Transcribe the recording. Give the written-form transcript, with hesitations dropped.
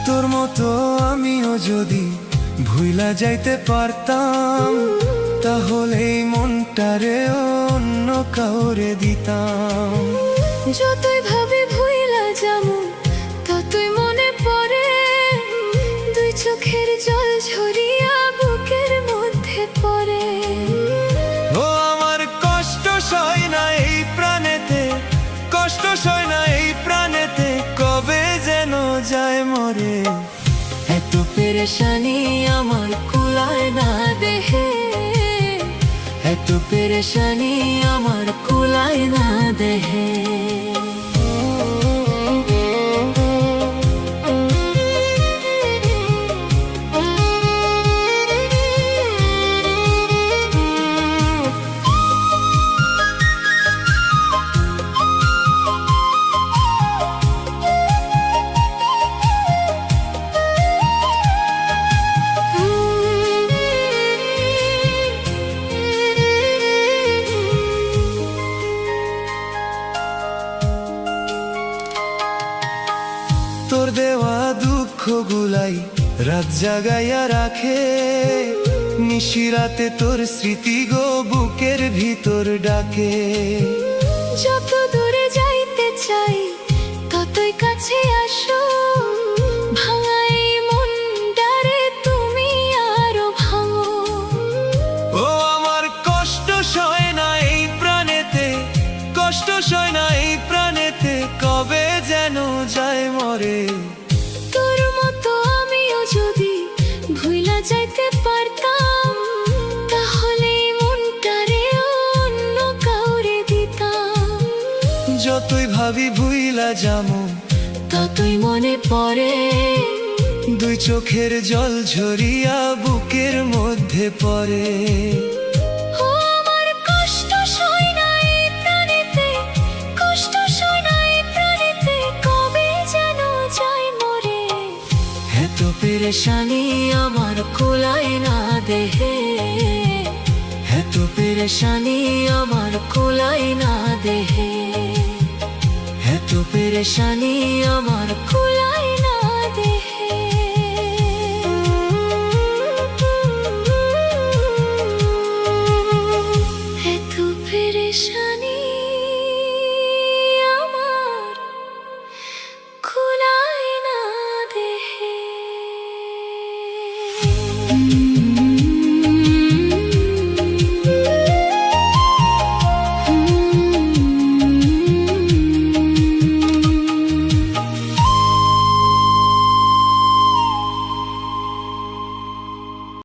তোর মতো আমিও যদি ভুইলা যাইতে পারতাম, তাহলে এই মনটারে অন্য কাউরে দিতাম। যতই ভাবি ভুইলা যামু ততই মনে পড়ে, দুই চোখের জল ঝরিয়া বুকের মধ্যে পড়ে। ও আমার কষ্ট সয় না এই প্রাণেতে, কষ্ট সয় না এই প্রাণেতে, কবে যেন যায় মরে। এত পেরেশানি আমার কুলায় না দেহে, এত পেরেশানি আমার কুলায় না দেহে। তোর দেওয়া দুঃখ গুলাই রাত জাগাইয়া রাখে, নিশিরাতে তোর স্মৃতি গো বুকের ভিতর ডাকে। যত দূরে যাইতে চাই ততই কাছে আসো, ভাঙাই মনটারে তুমি আরো ভাঙো। ও আমার কষ্ট সয় না এই প্রাণেতে, কষ্ট সয় না এই প্রাণেতে, কবে যেন যায় মরে। তোর মতো আমিও যদি ভুইলা যাইতে পারতাম, তাহলে মনটারে অন্য কাউরে দিতাম। যতই ভাবি ভুইলা যামু ততই মনে পড়ে, দুই চোখের জল ঝরিয়া বুকের মধ্যে পড়ে। ও আমার কষ্ট সয় না এই প্রাণেতে, কষ্ট সয় না এই প্রাণেতে, কবে যেন যায় মরে। এত পেরেশানি আমার কুলায় না দেহে, এত পেরেশানি আমার কুলায় না দেহে, এত পেরেশানি আমার কুলায়